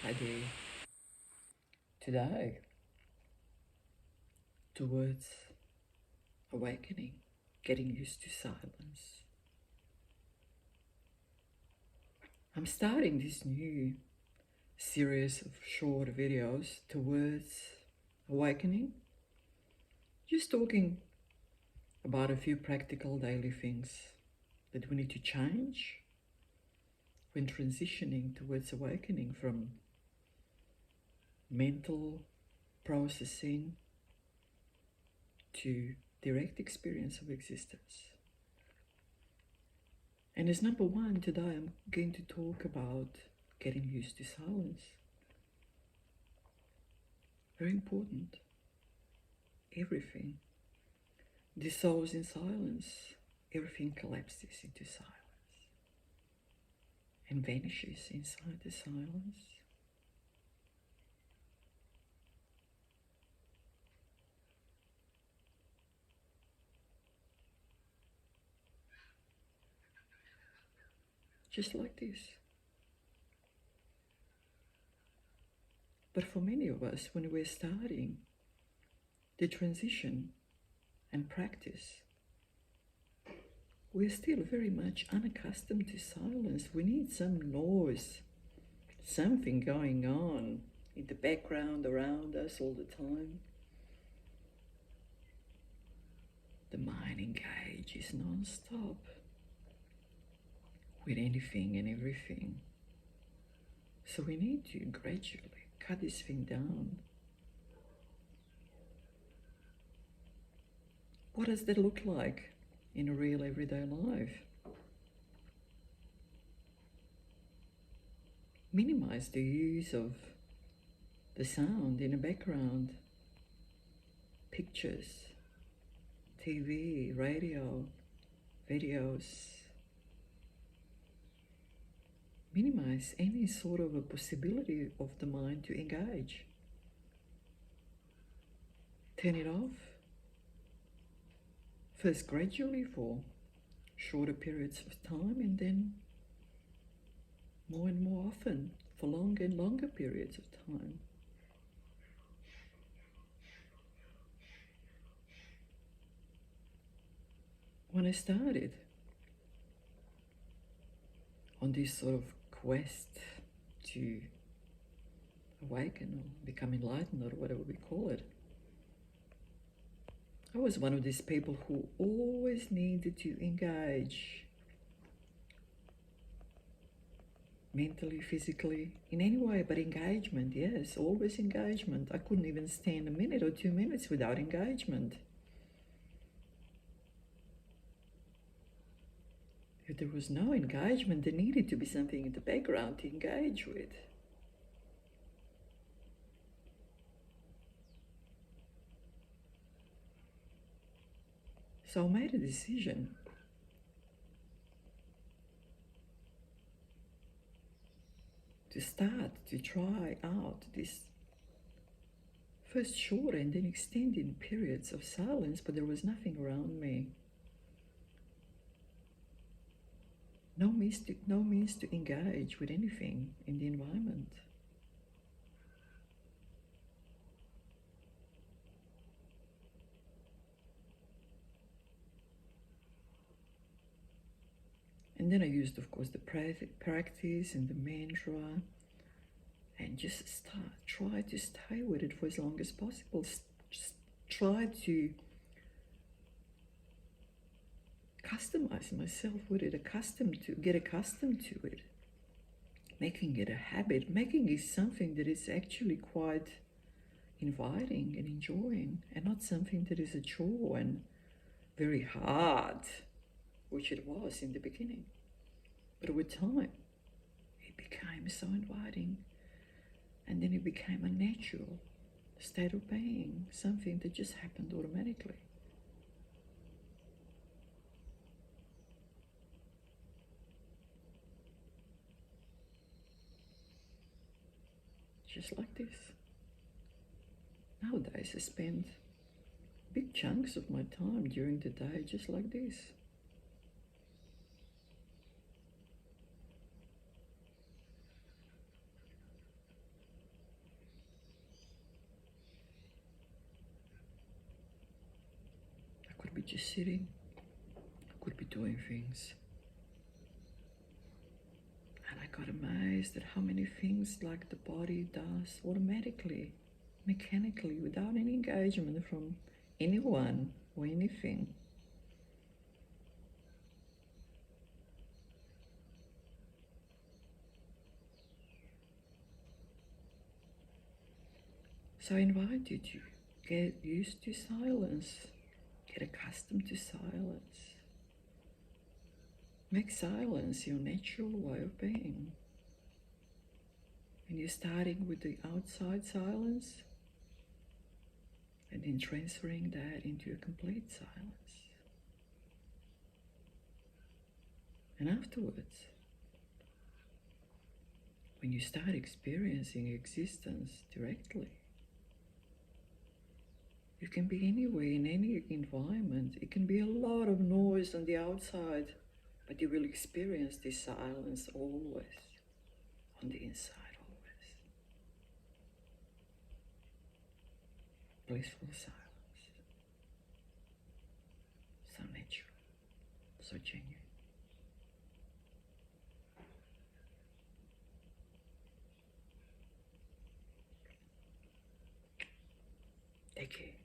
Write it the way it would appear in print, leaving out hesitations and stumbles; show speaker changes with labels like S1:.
S1: Heading today towards awakening, getting used to silence. I'm starting this new series of short videos towards awakening, just talking about a few practical daily things that we need to change when transitioning towards awakening from mental processing to direct experience of existence. And as number one, today I'm going to talk about getting used to silence. Very important. Everything dissolves in silence. Everything collapses into silence and vanishes inside the silence. Just like this. But for many of us, when we're starting the transition and practice, we're still very much unaccustomed to silence. We need some noise, something going on in the background around us all the time. The mind engages non-stop with anything and everything. So we need to gradually cut this thing down. What does that look like in a real everyday life? Minimize the use of the sound in the background, pictures, TV, radio, videos. Minimize any sort of a possibility of the mind to engage. Turn it off, first gradually for shorter periods of time, and then more and more often for longer and longer periods of time. When I started on this sort of quest to awaken or become enlightened or whatever we call it, I was one of these people who always needed to engage mentally, physically, in any way but engagement. Yes, always engagement. I couldn't even stand a minute or 2 minutes without engagement. If there was no engagement, there needed to be something in the background to engage with. So I made a decision to start to try out this first short and then extending periods of silence, but there was nothing around me. No means to engage with anything in the environment. And then I used, of course, the practice and the mantra, and just try to stay with it for as long as possible. Just try to customize myself with it, get accustomed to it, making it a habit, making it something that is actually quite inviting and enjoying, and not something that is a chore and very hard, which it was in the beginning. But with time, it became so inviting, and then it became a natural state of being, something that just happened automatically. Just like this. Nowadays I spend big chunks of my time during the day just like this. just sitting, could be doing things. And I got amazed at how many things like the body does automatically, mechanically, without any engagement from anyone or anything. So I invite you to get used to silence, get accustomed to silence. Make silence your natural way of being. And you're starting with the outside silence and then transferring that into a complete silence. And afterwards, when you start experiencing existence directly, you can be anywhere in any environment. It can be a lot of noise on the outside, but you will experience this silence always, on the inside always. Blissful silence. So natural, so genuine. Take care.